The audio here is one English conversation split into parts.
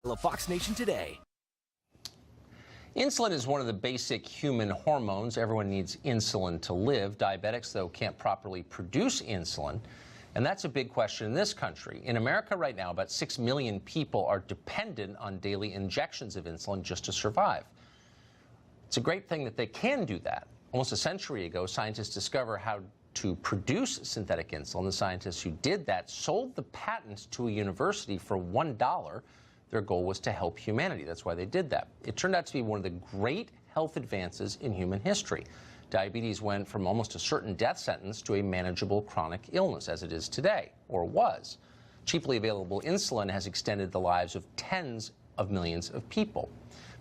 Fox Nation Today. Insulin is one of the basic human hormones. Everyone needs insulin to live. Diabetics, though, can't properly produce insulin. And that's a big question in this country. In America right now, about 6 million people are dependent on daily injections of insulin just to survive. It's a great thing that they can do that. Almost a century ago, scientists discovered how to produce synthetic insulin. The scientists who did that sold the patent to a university for $1. Their goal was to help humanity. That's why they did that. It turned out to be one of the great health advances in human history. Diabetes went from almost a certain death sentence to a manageable chronic illness, as it is today, or was. Cheaply available insulin has extended the lives of tens of millions of people.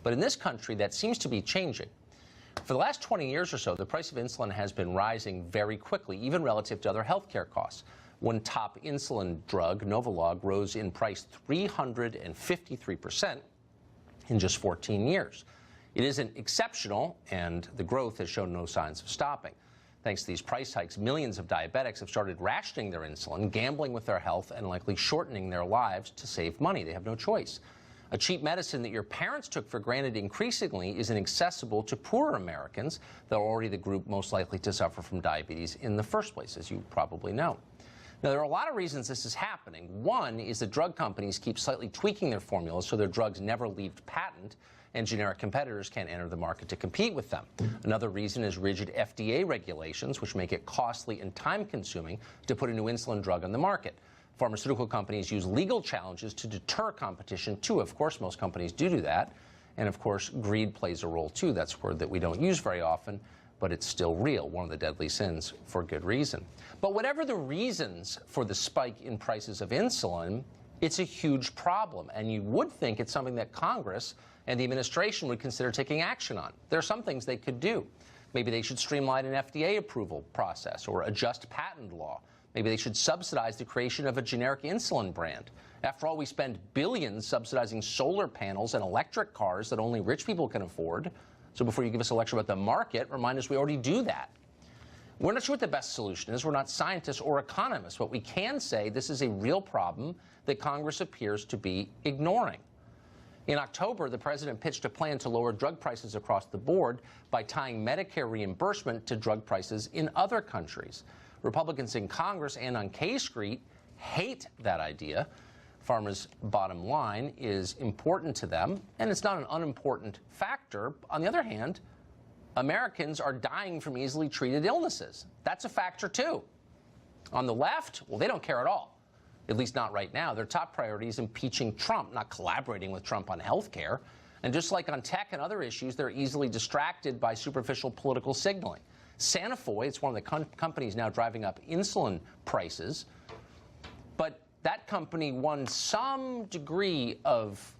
But in this country, that seems to be changing. For the last 20 years or so, the price of insulin has been rising very quickly, even relative to other healthcare costs. One top insulin drug, Novolog, rose in price 353% in just 14 years. It isn't exceptional, and the growth has shown no signs of stopping. Thanks to these price hikes, millions of diabetics have started rationing their insulin, gambling with their health, and likely shortening their lives to save money. They have no choice. A cheap medicine that your parents took for granted increasingly is inaccessible to poorer Americans that are already the group most likely to suffer from diabetes in the first place, as you probably know. Now, there are a lot of reasons this is happening. One is that drug companies keep slightly tweaking their formulas so their drugs never leave patent, and generic competitors can't enter the market to compete with them. Another reason is rigid FDA regulations, which make it costly and time-consuming to put a new insulin drug on the market. Pharmaceutical companies use legal challenges to deter competition, too. Of course, most companies do that. And, of course, greed plays a role, too. That's a word that we don't use very often, but it's still real, one of the deadly sins, for good reason. But whatever the reasons for the spike in prices of insulin, it's a huge problem. And you would think it's something that Congress and the administration would consider taking action on. There are some things they could do. Maybe they should streamline an FDA approval process or adjust patent law. Maybe they should subsidize the creation of a generic insulin brand. After all, we spend billions subsidizing solar panels and electric cars that only rich people can afford. So before you give us a lecture about the market, remind us we already do that. We're not sure what the best solution is. We're not scientists or economists, but we can say this is a real problem that Congress appears to be ignoring. In October, the president pitched a plan to lower drug prices across the board by tying Medicare reimbursement to drug prices in other countries. Republicans in Congress and on K Street hate that idea. Pharma's bottom line is important to them, and it's not an unimportant factor. On the other hand, Americans are dying from easily treated illnesses. That's a factor, too. On the left, well, they don't care at all, at least not right now. Their top priority is impeaching Trump, not collaborating with Trump on health care. And just like on tech and other issues, they're easily distracted by superficial political signaling. Sanofi, it's one of the companies now driving up insulin prices, but that company won some degree of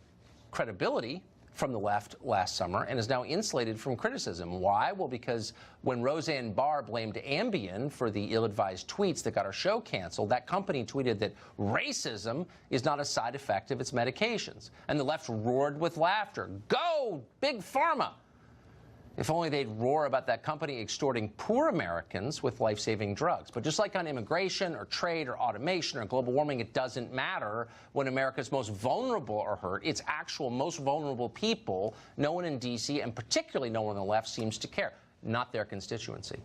credibility from the left last summer and is now insulated from criticism. Why? Well, because when Roseanne Barr blamed Ambien for the ill-advised tweets that got our show canceled, that company tweeted that racism is not a side effect of its medications. And the left roared with laughter. Go, Big Pharma! If only they'd roar about that company extorting poor Americans with life-saving drugs. But just like on immigration or trade or automation or global warming, it doesn't matter when America's most vulnerable are hurt. Its actual most vulnerable people, no one in D.C. and particularly no one on the left seems to care, not their constituency.